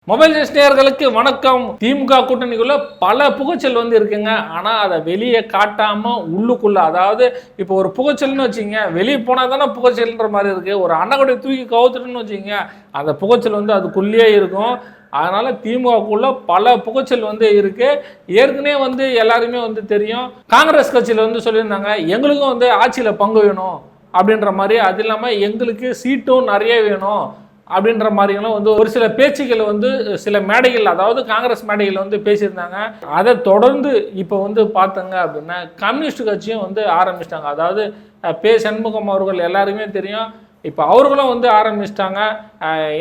Mobile நேயர்களுக்கு வணக்கம். திமுக கூட்டணிக்குள்ள பல புகைச்சல் இருக்குங்க. ஆனா அதை வெளியே காட்டாம உள்ளுக்குள்ள, அதாவது இப்போ ஒரு புகைச்சல்னு வச்சுங்க, வெளியே போனா தானே புகைச்சல்ன்ற மாதிரி இருக்கு. ஒரு அன்னக்கூடை தூக்கி கவுத்துட்டுன்னு வச்சுங்க, அந்த புகைச்சல் அதுக்குள்ளேயே இருக்கும். அதனால திமுகக்குள்ள பல புகைச்சல் இருக்கு. ஏற்கனவே எல்லாருமே தெரியும். காங்கிரஸ் கட்சியில சொல்லியிருந்தாங்க, எங்களுக்கும் ஆட்சியில பங்கு வேணும் அப்படின்ற மாதிரி. அது இல்லாம எங்களுக்கு சீட்டும் நிறைய வேணும் அப்படின்ற மாதிரிலாம் ஒரு சில பேச்சுக்கள் சில மேடைகள், அதாவது காங்கிரஸ் மேடைகள் பேசியிருந்தாங்க. அதை தொடர்ந்து இப்போ பார்த்தங்க அப்படின்னா கம்யூனிஸ்ட் கட்சியும் ஆரம்பிச்சிட்டாங்க. அதாவது பே சண்முகம் அவர்கள் எல்லாருமே தெரியும். இப்போ அவர்களும் ஆரம்பிச்சிட்டாங்க.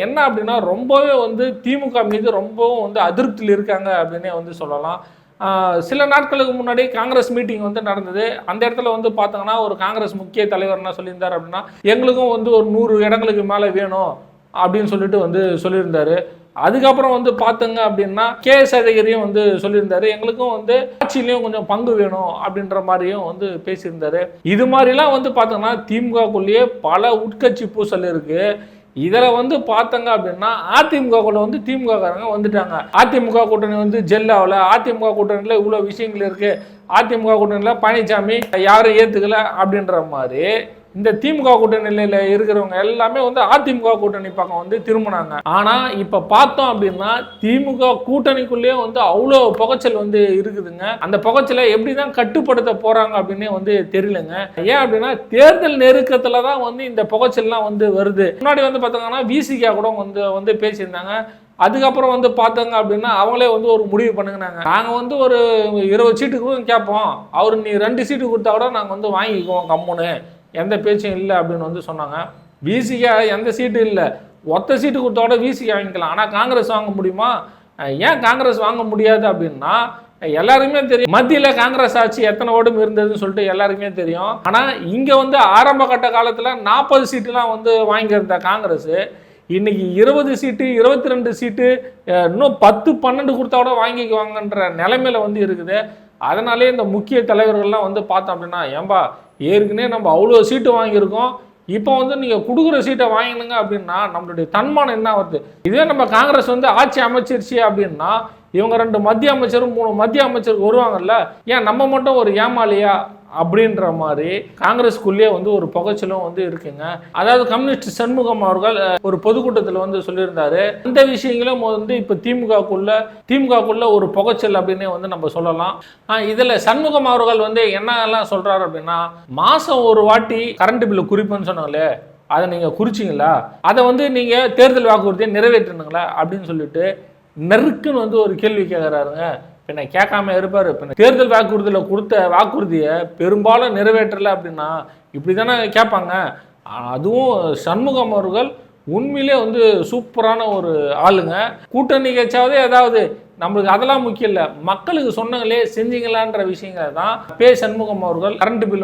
என்ன அப்படின்னா ரொம்பவே திமுக மீது ரொம்பவும் அதிருப்தியில் இருக்காங்க அப்படின்னே சொல்லலாம். சில நாட்களுக்கு முன்னாடி காங்கிரஸ் மீட்டிங் நடந்தது. அந்த இடத்துல பார்த்தோங்கன்னா ஒரு காங்கிரஸ் முக்கிய தலைவர் என்ன சொல்லியிருந்தார் அப்படின்னா, எங்களுக்கும் ஒரு 100 இடங்களுக்கு மேலே வேணும் அப்படின்னு சொல்லியிருந்தாரு. அதுக்கப்புறம் பார்த்தங்க அப்படின்னா KS அழகிரியும் சொல்லியிருந்தாரு, எங்களுக்கும் ஆட்சியிலையும் கொஞ்சம் பங்கு வேணும் அப்படின்ற மாதிரியும் பேசியிருந்தாரு. இது மாதிரிலாம் பார்த்தோம்னா திமுகக்குள்ளேயே பல உட்கட்சி பூசல் இருக்கு. இதில் பார்த்தங்க அப்படின்னா அதிமுகக்குள்ள திமுககாரங்க வந்துட்டாங்க. அதிமுக கூட்டணி ஜெல் ஆகல, அதிமுக கூட்டணியில் இவ்வளோ விஷயங்கள் இருக்கு, அதிமுக கூட்டணியில் பழனிசாமி யாரும் ஏற்றுக்கல அப்படின்ற மாதிரி இந்த திமுக கூட்டணியில் இருக்கிறவங்க எல்லாமே அதிமுக கூட்டணி பக்கம் திரும்பினாங்க. ஆனா இப்ப பார்த்தோம் அப்படின்னா திமுக கூட்டணிக்குள்ளேயே அவ்வளோ புகைச்சல் இருக்குதுங்க. அந்த புகைச்சலை எப்படிதான் கட்டுப்படுத்த போறாங்க அப்படின்னே தெரியலங்க. ஏன் அப்படின்னா தேர்தல் நெருக்கத்துல தான் இந்த புகைச்சல்லாம் வருது. முன்னாடி பார்த்தாங்கன்னா விசிகா கூட பேசியிருந்தாங்க. அதுக்கப்புறம் பார்த்தங்க அப்படின்னா அவங்களே ஒரு முடிவு பண்ணுங்கனாங்க, நாங்கள் ஒரு 20 சீட்டுக்கு கேட்போம், அவரு நீ 2 சீட்டு கொடுத்தா கூட நாங்கள் வாங்கிக்குவோம் கம்முன்னு, எந்த பேச்சும் இல்லை அப்படின்னு சொன்னாங்க. விசிகா எந்த சீட்டு இல்லை, ஒத்த சீட்டு கொடுத்தோட விசிகா வாங்கிக்கலாம். ஆனால் காங்கிரஸ் வாங்க முடியுமா? ஏன் காங்கிரஸ் வாங்க முடியாது அப்படின்னா எல்லாருக்குமே தெரியும், மத்தியில் காங்கிரஸ் ஆட்சி எத்தனை ஓடும் இருந்ததுன்னு சொல்லிட்டு எல்லாருக்குமே தெரியும். ஆனால் இங்கே ஆரம்ப கட்ட காலத்தில் 40 சீட்டுலாம் வாங்கியிருந்த காங்கிரஸ் இன்னைக்கு 20 சீட்டு 22 சீட்டு இன்னும் 10-12 கொடுத்தா கூட வாங்கிக்குவாங்கன்ற நிலைமையில இருக்குது. அதனாலே இந்த முக்கிய தலைவர்கள்லாம் பார்த்தோம் அப்படின்னா, ஏன்பா ஏற்கனவே நம்ம அவ்வளோ சீட்டு வாங்கியிருக்கோம், இப்போ நீங்கள் கொடுக்குற சீட்டை வாங்கினுங்க அப்படின்னா நம்மளுடைய தன்மானம் என்ன வருது? இதே நம்ம காங்கிரஸ் ஆட்சி அமைச்சிருச்சு அப்படின்னா இவங்க 2 மத்திய அமைச்சரும் 3 மத்திய அமைச்சர் வருவாங்கல்ல, ஏன் நம்ம மட்டும் ஒரு ஏமாளியா அப்படின்ற மாதிரி காங்கிரஸ்குள்ளேயே ஒரு புகைச்சலும் இருக்குங்க. அதாவது கம்யூனிஸ்ட் சண்முகம் அவர்கள் ஒரு பொதுக்கூட்டத்தில் சொல்லியிருந்தாரு, இந்த விஷயங்களும் இப்போ திமுகக்குள்ள ஒரு புகைச்சல் அப்படின்னே நம்ம சொல்லலாம். இதுல சண்முகம் அவர்கள் என்னெல்லாம் சொல்றாரு அப்படின்னா, மாசம் ஒரு வாட்டி கரண்ட் பில்லு குறிப்புன்னு சொன்னாங்களே, அதை நீங்க குறிச்சிங்களா, அதை நீங்க தேர்தல் வாக்குறுதியை நிறைவேற்றணுங்களா அப்படின்னு சொல்லிட்டு நெருக்குன்னு ஒரு கேள்வி கேட்குறாருங்க. பின்ன கேட்காம இருப்பார். பின்ன தேர்தல் வாக்குறுதியில் கொடுத்த வாக்குறுதியை பெரும்பாலும் நிறைவேற்றலை அப்படின்னா இப்படி தானே கேட்பாங்க. அதுவும் சண்முகம் அவர்கள் உண்மையிலே சூப்பரான ஒரு ஆளுங்க. கூட்டணி கட்சியாவது ஏதாவது நம்மளுக்கு அதெல்லாம் முக்கியம் இல்லை, மக்களுக்கு சொன்னாங்களே செஞ்சீங்களான்ற விஷயங்களை தான் பே சண்முகம் அவர்கள் கரண்ட் பில்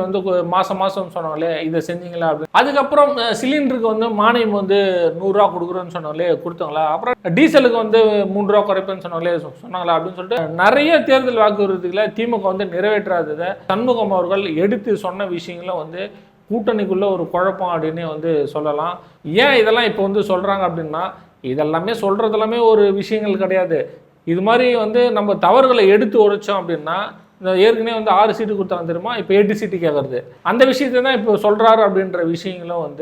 மாசம் சொன்னாங்களே இதை செஞ்சீங்களா அப்படின்னு. அதுக்கப்புறம் சிலிண்டருக்கு மானியம் 100 ரூபா கொடுக்குறோன்னு சொன்னாங்களே கொடுத்தாங்களா, அப்புறம் டீசலுக்கு 3 ரூபா குறைப்பேன்னு சொன்னாங்களா அப்படின்னு சொல்லிட்டு நிறைய தேர்தல் வாக்குறுதிகளை திமுக நிறைவேற்றாததை சண்முகம் அவர்கள் எடுத்து சொன்ன விஷயங்களும் கூட்டணிக்குள்ள ஒரு குழப்பம் அப்படின்னே சொல்லலாம். ஏன் இதெல்லாம் இப்போ சொல்றாங்க அப்படின்னா, இதெல்லாமே சொல்றதெல்லாமே ஒரு விஷயங்கள் கிடையாது. இது மாதிரி நம்ம தவறுகளை எடுத்து உரைச்சோம் அப்படின்னா, இந்த ஏற்கனவே 6 சீட்டு கொடுத்தாங்க தெரியுமா, இப்போ 8 சீட்டு கேட்கறது, அந்த விஷயத்தை தான் இப்போ சொல்றாரு அப்படின்ற விஷயங்களும்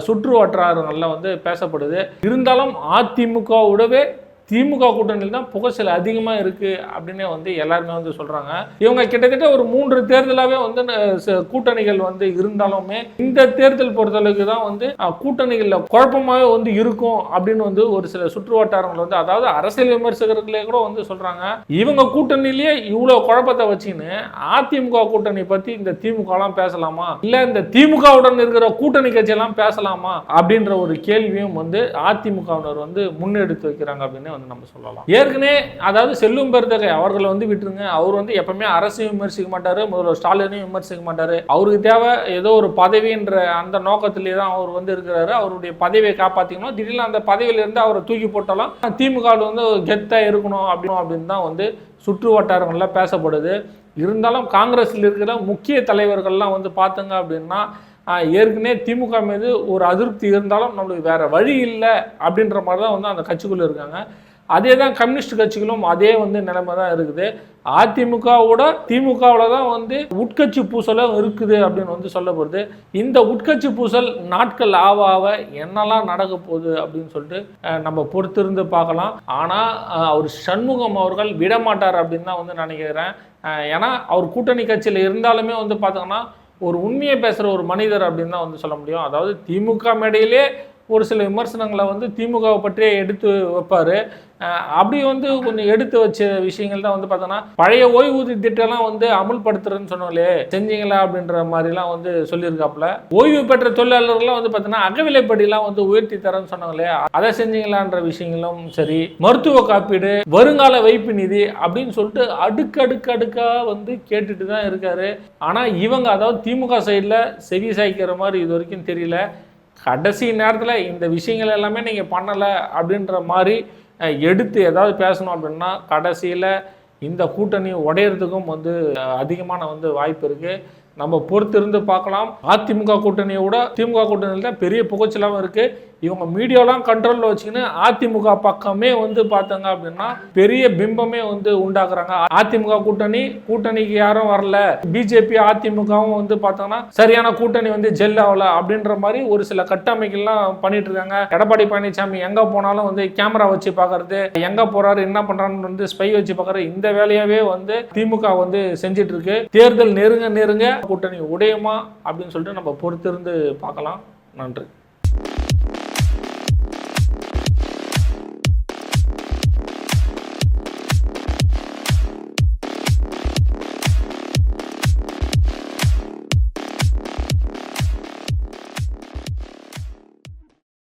சுற்று வட்டாரங்கள்ல பேசப்படுது. இருந்தாலும் அதிமுகவோடவே திமுக கூட்டணியில் தான் புகைச்சல் அதிகமாக இருக்குது அப்படின்னே எல்லாருமே சொல்கிறாங்க. இவங்க கிட்டத்தட்ட ஒரு 3 தேர்தலாகவே கூட்டணிகள் இருந்தாலுமே இந்த தேர்தல் பொறுத்தளவுக்கு தான் கூட்டணிகளில் குழப்பமாகவே இருக்கும் அப்படின்னு ஒரு சில சுற்று வட்டாரங்கள் அதாவது அரசியல் விமர்சகர்களே கூட சொல்கிறாங்க, இவங்க கூட்டணியிலேயே இவ்வளோ குழப்பத்தை வச்சுன்னு அதிமுக கூட்டணி பற்றி இந்த திமுகலாம் பேசலாமா, இல்லை இந்த திமுகவுடன் இருக்கிற கூட்டணி கட்சியெல்லாம் பேசலாமா அப்படின்ற ஒரு கேள்வியும் அதிமுகவினர் முன்னெடுத்து வைக்கிறாங்க அப்படின்னு நம்ம சொல்லலாம். ஏற்கனவே அதாவது செல்லும் பெருந்தகை அவர்களை விட்டுருங்க, அவர் எப்பவுமே அரசையும் விமர்சிக்க மாட்டாரு, முதல்வர் ஸ்டாலினையும் விமர்சிக்க மாட்டாரு. அவருக்கு தேவை ஏதோ ஒரு பதவின்ற அந்த நோக்கத்திலே தான் அவர் இருக்கிறாரு. அவருடைய பதவியை காப்பாற்றிக்கணும், திடீர்னு அந்த பதவியிலிருந்து அவரை தூக்கி போட்டாலும் திமுக கெத்தா இருக்கணும் அப்படின்னு தான் சுற்று வட்டாரங்கள்ல பேசப்படுது. இருந்தாலும் காங்கிரஸில் இருக்கிற முக்கிய தலைவர்கள்லாம் பார்த்தங்க அப்படின்னா ஏற்கனவே திமுக மீது ஒரு அதிருப்தி இருந்தாலும் நம்மளுக்கு வேற வழி இல்லை அப்படின்ற மாதிரி தான் அந்த கட்சிக்குள்ளே இருக்காங்க. அதே தான் கம்யூனிஸ்ட் கட்சிகளும் அதே வந்து நிலைமை தான் இருக்குது. அதிமுகவோட திமுகவில் தான் வந்து உட்கட்சி பூசலும் இருக்குது அப்படின்னு வந்து சொல்லப்படுது. இந்த உட்கட்சி பூசல் நாட்கள் ஆவ என்னெல்லாம் நடக்க போகுது அப்படின்னு சொல்லிட்டு நம்ம பொறுத்திருந்து பார்க்கலாம். ஆனால் அவர் சண்முகம் அவர்கள் விடமாட்டார் அப்படின்னு தான் வந்து நினைக்கிறேன். ஏன்னா அவர் கூட்டணி கட்சியில் இருந்தாலுமே வந்து பார்த்தோங்கன்னா ஒரு உண்மையை பேசுகிற ஒரு மனிதர் அப்படின்னு தான் வந்து சொல்ல முடியும். அதாவது திமுக மேடையிலே ஒரு சில விமர்சனங்களை வந்து திமுகவை பற்றியே எடுத்து வைப்பார். அப்படி வந்து கொஞ்சம் எடுத்து வச்ச விஷயங்கள் தான் வந்து பார்த்தோன்னா பழைய ஓய்வூதிய திட்டம்லாம் வந்து அமுல்படுத்துறேன்னு சொன்னாலே செஞ்சீங்களா அப்படின்ற மாதிரிலாம் வந்து சொல்லியிருக்காப்புல. ஓய்வு பெற்ற தொழிலாளர்கள்லாம் வந்து பார்த்தோன்னா அகவிலைப்படிலாம் வந்து உயர்த்தி தரேன்னு சொன்னாங்களே அதை செஞ்சீங்களான்ற விஷயங்களும் சரி, மருத்துவ காப்பீடு, வருங்கால வைப்பு நிதி அப்படின்னு சொல்லிட்டு அடுக்கடுக்கா வந்து கேட்டுட்டு தான் இருக்காரு. ஆனால் இவங்க அதாவது திமுக சைடில் செவி சாய்க்கிற மாதிரி இது வரைக்கும் தெரியல. கடைசி நேரத்தில் இந்த விஷயங்கள் எல்லாமே நீங்கள் பண்ணலை அப்படின்ற மாதிரி எடுத்து ஏதாவது பேசணும் அப்படின்னா கடைசியில் இந்த கூட்டணி உடையிறதுக்கும் வந்து அதிகமான வந்து வாய்ப்பு இருக்குது. நம்ம பொறுத்திருந்து பார்க்கலாம். அதிமுக கூட்டணியோட திமுக கூட்டணியில் தான் பெரிய புகைச்சலாகவும் இருக்குது. இவங்க மீடியாலாம் கண்ட்ரோலில் வச்சுக்கின்னு அதிமுக பக்கமே வந்து பார்த்தாங்க அப்படின்னா பெரிய பிம்பமே வந்து உண்டாக்குறாங்க. அதிமுக கூட்டணிக்கு யாரும் வரல, பிஜேபி அதிமுகவும் வந்து பார்த்தாங்கன்னா சரியான கூட்டணி வந்து ஜெல் ஆகல அப்படின்ற மாதிரி ஒரு சில கட்டமைக்கெல்லாம் பண்ணிட்டு இருக்காங்க. எடப்பாடி பழனிசாமி எங்கே போனாலும் வந்து கேமரா வச்சு பார்க்கறது, எங்கே போறாரு என்ன பண்றான்னு வந்து ஸ்பை வச்சு பார்க்கறது, இந்த வேலையாவே வந்து திமுக வந்து செஞ்சிட்டு இருக்கு. தேர்தல் நெருங்க கூட்டணி உடையுமா அப்படின்னு சொல்லிட்டு நம்ம பொறுத்திருந்து பார்க்கலாம். நன்றி.